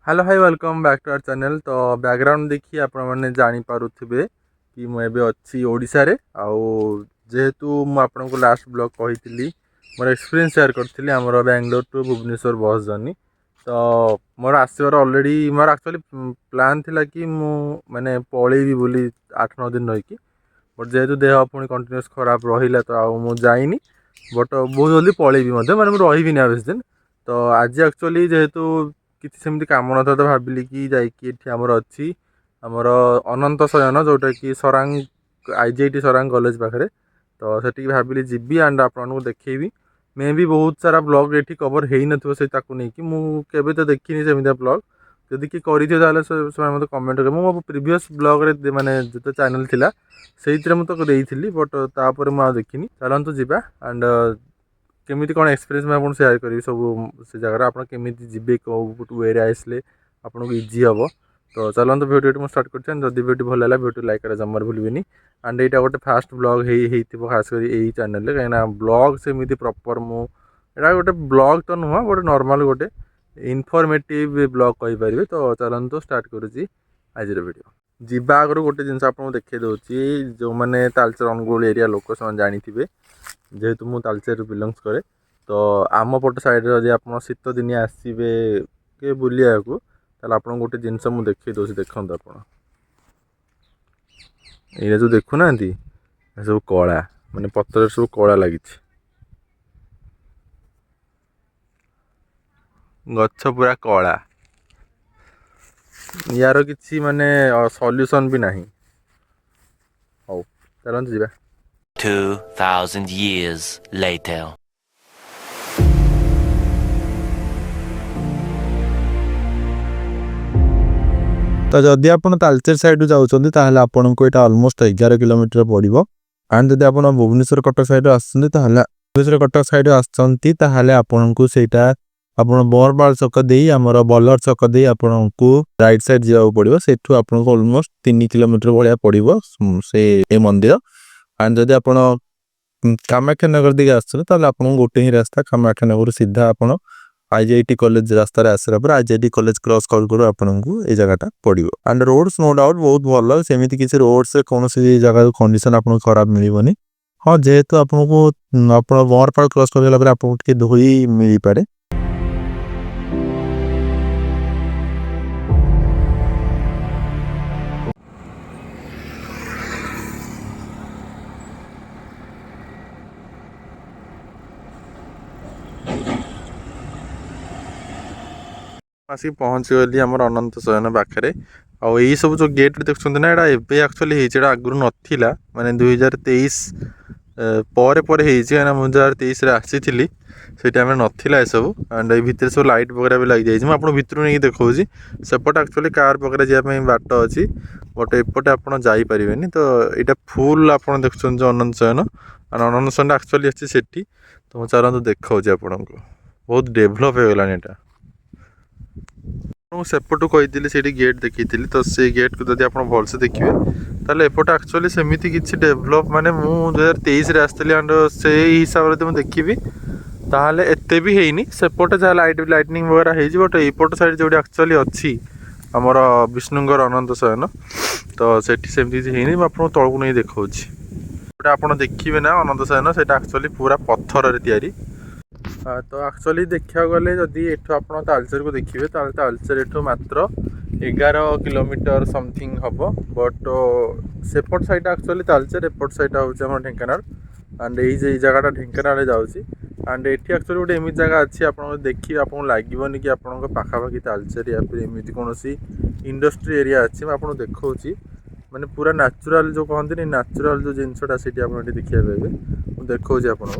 Hello hi welcome back to our channel. तो background देखिए आपण मैंने जानीपे कि मुझे अच्छी ओडिशा रे आउ जेहेतु मुझे लास्ट ब्लॉग कही मोर एक्सपीरियंस शेयर करी आमर Bangalore to Bhubaneswar bus journey. तो मोर आसवर अलरेडी मोर एक्चुअली प्लान थिला कि मु माने पलैबी बोली 8-9 दिन रहीकि बट जेहेतु देह पुणी कंटिन्यूस खराब रहा तो आउ जाइनी बट बहुत जल्दी पलैबी माने रही ना बेस दिन। तो आज एक्चुअली जेहेतु किसी सेमती काम न था तो भाविली कि जाइए आमर अच्छी आमर अनंत शयन जोटा कि सरांग आईजीआईटी सरांग कॉलेज पाखे। तो से भाविली जीवी एंड आपको देखी मे भी बहुत सारा ब्लॉग ये कवर हो नहीं तो देखनी सेमती ब्लॉग जदि किए कर कमेंट कर मो प्रीवियस ब्लॉग रे माने जो चैनल थिला से मुझे बट तापर मुझे देखनी चलतु जीवा एंड केमी कौन एक्सपीरियंस मैं आपको शेयर करी सब से जगह आप जी कौ वे आसले आपको इजी हम। तो चलते भिडियो मुझे स्टार्ट कर भिडियो भल है भिडियो लाइक करा जमार भूलि एंड यहाँ गोटे फास्ट ब्लॉग हो खास कर यही चैनल कहीं ब्लॉग सेमती प्रॉपर मुझा गोटे ब्लॉग तो नुह गोटे नॉर्मल गोटे इनफॉर्मेटिव ब्लॉग कहींपर। तो चलतु स्टार्ट करुँच आज भिडियो जीवा आगर गोटे जिन आपको देखा दूसरी जो मैंने तालचेर अनुगुल एरिया लोक से जानी जेहेतु मु तालचेर बिलंगस करे। तो आम पट साइड जब आप शीत दिन आसवे के बुलिया को आप गोटे जिनस मुझे देखी दूसरी देखते आप ये जो देखुना सब कला माने पतर सब कला लगी गछ पूरा कला यार किसी माने सॉल्यूशन भी नहीं। हौ चलते जीवा 2000 years later. तो जदि आप तालचेर साइड जाऊँच आपको यहाँ अलमोस्ट 11 किलोमीटर पड़ो एंड जब आप भुवनेश्वर कटक साइड भुवनेश्वर कटक साइड आपको सेटा आप बरपाल छक दे आमर बलर छक दे आपको राइट साइड जावाक पड़ो से आपको अलमोस्ट 3 किलोमीटर भाया पड़ो से मंदिर एंड जदि आप कामाख्यानगर दिखे आसते आपको गोटे ही रास्ता कामाख्यानगर सीधा आप आईजीआईटी कॉलेज रास्ता आसला पर आईजीआईटी कॉलेज क्रॉस कर आपको ये जगह पड़ो एंड रोड्स नो डाउट बहुत भल सेमती किसी रोड्स कौन जगह कंडीशन आपको खराब मिलनी। हाँ जेहेतु आपको आप बरपाल क्रॉस कर आपको धोई मिल पाए। आसिक पहुँच गली आम अनंत शयन पाखे आई सब जो गेट देखते ना यहाँ एवं एक्चुअली होता आगुरी नाला माने 2023 पर कहीं 2023 आसी से टाइम नाला सब एंड ये भितर सब लाइट वगैरह भी लग जाए मुझे भितर नहीं देखा सेपटे एक्चुअली कार वगैरह जावाई बाट अच्छी बट एपटे आप जापरेनि। तो यहाँ फुल आप देखुं जो अनंत शयन अनंत शयन एक्चुअली अच्छी से तो चलते देखा आपको बहुत डेभलप हो गलानी यहाँ सेपटू कही से गेट देखी तो से गेट को जब आप भलसे देखिए ताले एपटे एक्चुअली सेमती किसी डेभलप माने मु 2023 आसती एंड से हिसाब से देखी ताहले एते भी हैनी सेपटे जहाँ लाइटनिंग वगैरह हो बट एपट साइड जो एक्चुअली अच्छी आमर विष्णुंगर अनंत शयन तो सेठी सेमती किसी हैनी आपको तलू नहीं देखा आप देखिए ना अनंत शयन से एक्चुअली पूरा पत्थर तैयारी। तो एक्चुअली देखा गले जदि एठू आप तालचेर को देखिए तालचेर एठू मात्र 11 किलोमीटर समथिंग हम बट सेपट साइड एक्चुअली तालचेर एपट साइड हूँ ढेंकानाल एंड ये जगह ढेंकानाल जाऊँगी एंड ये एक्चुअली गोटे एमती जगह अच्छी आप देखिए आपको लगभग कि आपको पाखापाखि तालचेर या फिर एमती कौन इंडस्ट्री एरिया अच्छी आपको देखा माने पूरा नेचुरल जो कहते हैं नेचुरल जो जिनसा से देखा पाए मुझे देखा आपको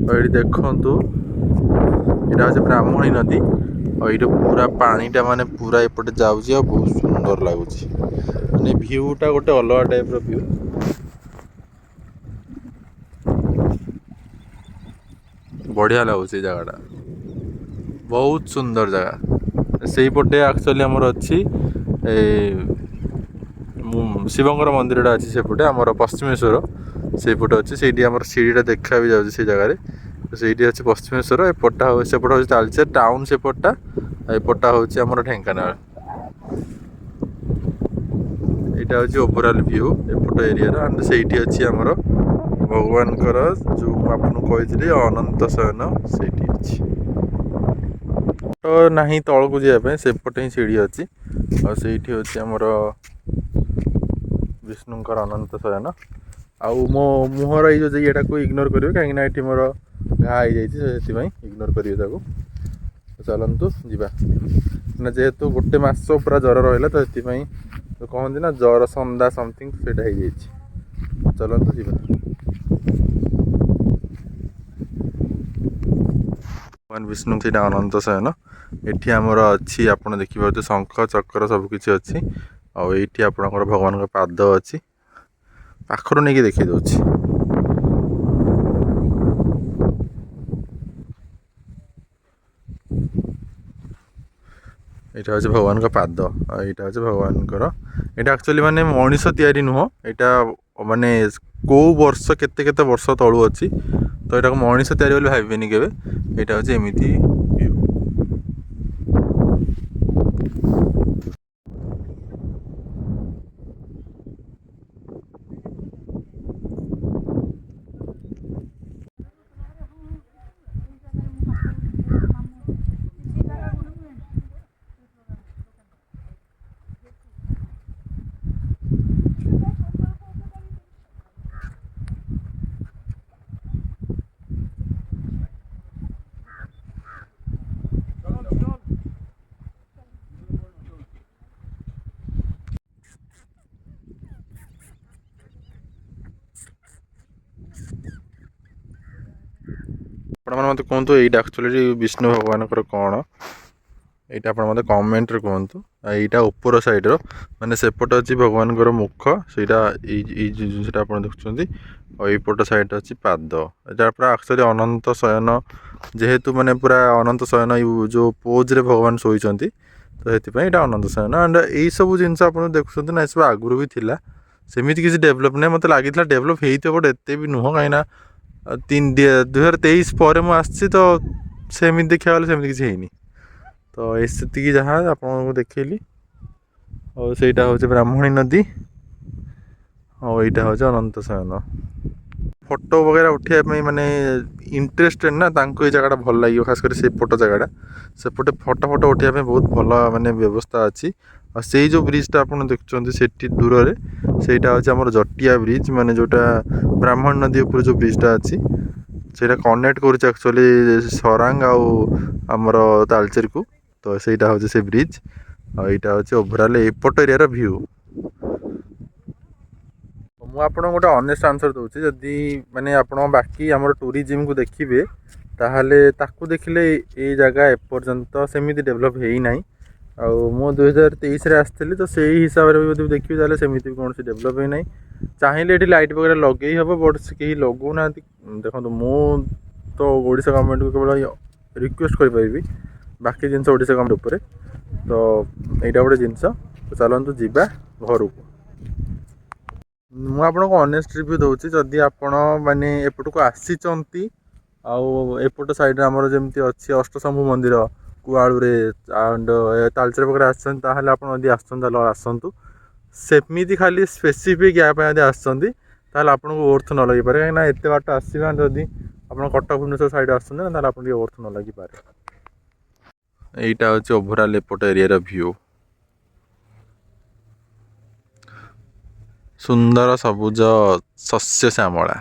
ये देखु यहाँ हूँ ब्राह्मणी नदी और ये पूरा पानीटा माने पूरा एपटे जाऊँगी बहुत सुंदर लगुच माने भ्यूटा गोटे अलग टाइप भ्यू बढ़िया लगुच जगह बहुत सुंदर जगह से पटे एक्चुअली आमर अच्छी शिवंकर मंदिरटा अच्छी सेपटे आमर पश्चिमेश्वर सेपटे अच्छी से सीढ़ीटा देखा भी जाऊँगी से जगह से अच्छे पश्चिमेश्वर एपटा सेपट हूँ तालचेर टाउन सेपटा ଏପଟା ହେଉଛି ଆମର ଢେଙ୍କାନାଳ। ଏଇଟା ହେଉଛି ଓଭରାଲ୍ ଭ୍ୟୁ ଏପଟ ଏରିଆର। ଆଣ୍ଡ ସେଇଠି ଅଛି ଆମର ଭଗବାନଙ୍କର ଯେଉଁ ମୁଁ ଆପଣଙ୍କୁ କହିଥିଲି ଅନନ୍ତ ଶୟନ ସେଇଠି ଅଛି। ତ ନାହିଁ ତଳକୁ ଯିବା ପାଇଁ, ସେପଟେ ହିଁ ସିଡ଼ି ଅଛି। ଆଉ ସେଇଠି ଅଛି ଆମର ବିଷ୍ଣୁଙ୍କର ଅନନ୍ତ ଶୟନ। ଆଉ ମୋ ମୁହଁର ଏଇ ଯେଉଁ ଇଏଟାକୁ ଇଗ୍ନୋର କରିବେ, କାହିଁକିନା ଏଠି ମୋର ଘା ହେଇଯାଇଛି, ସେଥିପାଇଁ ଇଗ୍ନୋର କରିବେ ତାକୁ। ଚାଲନ୍ତୁ ଯିବା। ନା ଯେହେତୁ ଗୋଟେ ମାସ ପୁରା ଜ୍ୱର ରହିଲା, ତ ସେଥିପାଇଁ କହନ୍ତି ନା ଜ୍ୱର ସନ୍ଧା ସମଥିଙ୍ଗ, ସେଇଟା ହେଇଯାଇଛି। ଚାଲନ୍ତୁ ଯିବା। ଭଗବାନ ବିଷ୍ଣୁ ସେଇଟା ଅନନ୍ତ ଶୟନ। ଏଠି ଆମର ଅଛି, ଆପଣ ଦେଖିପାରୁଥିବେ ଶଙ୍ଖ ଚକ୍ର ସବୁ କିଛି ଅଛି। ଆଉ ଏଇଠି ଆପଣଙ୍କର ଭଗବାନଙ୍କ ପାଦ ଅଛି। ପାଖରୁ ନେଇକି ଦେଖେଇ ଦେଉଛି। ଏଇଟା ହେଉଛି ଭଗବାନଙ୍କ ପାଦ, ଆଉ ଏଇଟା ହେଉଛି ଭଗବାନଙ୍କର। ଏଇଟା ଆକ୍ଚୁଆଲି ମାନେ ମଣିଷ ତିଆରି ନୁହଁ, ଏଇଟା ମାନେ କେଉଁ ବର୍ଷ କେତେ କେତେ ବର୍ଷ ତଳୁ ଅଛି। ତ ଏଇଟାକୁ ମଣିଷ ତିଆରି ବୋଲି ଭାବିବେନି କେବେ। ଏଇଟା ହେଉଛି ଏମିତି view। ଆପଣମାନେ ମୋତେ କୁହନ୍ତୁ ଏଇଟା ଆକ୍ଚୁଆଲି ବିଷ୍ଣୁ ଭଗବାନଙ୍କର କ'ଣ? ଏଇଟା ଆପଣ ମୋତେ କମେଣ୍ଟରେ କୁହନ୍ତୁ। ଆଉ ଏଇଟା ଉପର ସାଇଡ଼୍ର, ମାନେ ସେପଟେ ଅଛି ଭଗବାନଙ୍କର ମୁଖ, ସେଇଟା ଏଇ ଜିନିଷଟା ଆପଣ ଦେଖୁଛନ୍ତି। ଆଉ ଏଇପଟ ସାଇଡ଼୍ରେ ଅଛି ପାଦ। ଏଇଟା ପୁରା ଆକ୍ଚୁଆଲି ଅନନ୍ତ ଶୟନ, ଯେହେତୁ ମାନେ ପୁରା ଅନନ୍ତ ଶୟନ ଯେଉଁ ପୋଜ୍ରେ ଭଗବାନ ଶୋଇଛନ୍ତି, ତ ସେଥିପାଇଁ ଏଇଟା ଅନନ୍ତ ଶୟନ। ଆଣ୍ଡ ଏଇସବୁ ଜିନିଷ ଆପଣ ଦେଖୁଛନ୍ତି ନା, ଏସବୁ ଆଗରୁ ବି ଥିଲା। ସେମିତି କିଛି ଡେଭଲପ୍ ନାହିଁ। ମୋତେ ଲାଗିଥିଲା ଡେଭଲପ୍ ହେଇଥିବ, ବଟ୍ ଏତେ ବି ନୁହଁ। କାହିଁକିନା 2023 ପରେ ମୁଁ ଆସିଛି, ତ ସେମିତି ଦେଖିବାକୁ ଗଲେ ସେମିତି କିଛି ହେଇନି। ତ ସେତିକି ଯାହା ଆପଣଙ୍କୁ ଦେଖେଇଲି। ଆଉ ସେଇଟା ହେଉଛି ବ୍ରାହ୍ମଣୀ ନଦୀ, ଆଉ ଏଇଟା ହେଉଛି ଅନନ୍ତ ଶୟନ। ଫଟୋ ବଗେରା ଉଠିବା ପାଇଁ ମାନେ ଇଣ୍ଟରେଷ୍ଟେଡ଼ ନା, ତାଙ୍କୁ ଏଇ ଜାଗାଟା ଭଲ ଲାଗିବ, ଖାସ୍ କରି ସେପଟ ଜାଗାଟା। ସେପଟେ ଫଟୋ ଉଠାଇବା ପାଇଁ ବହୁତ ଭଲ ମାନେ ବ୍ୟବସ୍ଥା ଅଛି। ଆଉ ସେଇ ଯେଉଁ ବ୍ରିଜ୍ଟା ଆପଣ ଦେଖୁଛନ୍ତି ସେଠି ଦୂରରେ, ସେଇଟା ହେଉଛି ଆମର ଜଟିଆ ବ୍ରିଜ୍, ମାନେ ଯେଉଁଟା ବ୍ରାହ୍ମଣୀ ନଦୀ ଉପରେ ଯେଉଁ ବ୍ରିଜ୍ଟା ଅଛି, ସେଇଟା କନେକ୍ଟ କରୁଛି ଆକ୍ଚୁଆଲି ସରାଙ୍ଗ ଆଉ ଆମର ତାଳଚେରକୁ। ତ ସେଇଟା ହେଉଛି ସେ ବ୍ରିଜ୍। ଆଉ ଏଇଟା ହେଉଛି ଓଭରାଲ୍ ଏପଟ ଏରିଆର ଭ୍ୟୁ। ମୁଁ ଆପଣଙ୍କୁ ଗୋଟେ ଅନେଷ୍ଟ ଆନ୍ସର୍ ଦେଉଛି। ଯଦି ମାନେ ଆପଣ ବାକି ଆମର ଟୁରିଜିମ୍କୁ ଦେଖିବେ, ତାହେଲେ ତାକୁ ଦେଖିଲେ ଏଇ ଜାଗା ଏପର୍ଯ୍ୟନ୍ତ ସେମିତି ଡେଭଲପ୍ ହେଇନାହିଁ। ଆଉ ମୁଁ 2023ରେ ଆସିଥିଲି, ତ ସେଇ ହିସାବରେ ବି ଯଦି ଦେଖିବି ତାହେଲେ ସେମିତି ବି କୌଣସି ଡେଭଲପ୍ ହେଇନାହିଁ। ଚାହିଁଲେ ଏଠି ଲାଇଟ୍ ବଗେରା ଲଗେଇ ହେବ, ବଟ୍ କେହି ଲଗାଉନାହାନ୍ତି। ଦେଖନ୍ତୁ, ମୁଁ ତ ଓଡ଼ିଶା ଗଭର୍ଣ୍ଣମେଣ୍ଟକୁ କେବଳ ରିକ୍ୱେଷ୍ଟ କରିପାରିବି, ବାକି ଜିନିଷ ଓଡ଼ିଶା ଗଭର୍ଣ୍ଣମେଣ୍ଟ ଉପରେ। ତ ଏଇଟା ଗୋଟେ ଜିନିଷ। ତ ଚାଲନ୍ତୁ ଯିବା ଘରକୁ। ମୁଁ ଆପଣଙ୍କୁ ଅନେଷ୍ଟ ରିଭ୍ୟୁ ଦେଉଛି। ଯଦି ଆପଣ ମାନେ ଏପଟକୁ ଆସିଛନ୍ତି, ଆଉ ଏପଟ ସାଇଡ଼୍ରେ ଆମର ଯେମିତି ଅଛି ଅଷ୍ଟଶମ୍ଭୁ ମନ୍ଦିର କୁଆଳୁରେ, ଆଣ୍ଡ ତାଳଚେର ପାଖରେ ଆସିଛନ୍ତି, ତାହେଲେ ଆପଣ ଯଦି ଆସୁଛନ୍ତି ତାହେଲେ ଆସନ୍ତୁ। ସେମିତି ଖାଲି ସ୍ପେସିଫିକ୍ ୟା ପାଇଁ ଯଦି ଆସିଛନ୍ତି, ତାହେଲେ ଆପଣଙ୍କୁ ଓର୍ଥ ନ ଲାଗିପାରେ। କାହିଁକିନା ଏତେ ବାଟ ଆସିବା, ଯଦି ଆପଣ କଟକ ଭୁବନେଶ୍ୱର ସାଇଡ଼୍ ଆସୁଛନ୍ତି ନା, ତାହେଲେ ଆପଣ ଟିକେ ଓର୍ଥ ନ ଲାଗିପାରେ। ଏଇଟା ହେଉଛି ଓଭରାଲ୍ ଏପଟ ଏରିଆର ଭ୍ୟୁ। ସୁନ୍ଦର ସବୁଜ ଶସ୍ୟ ଶ୍ୟାମଳା।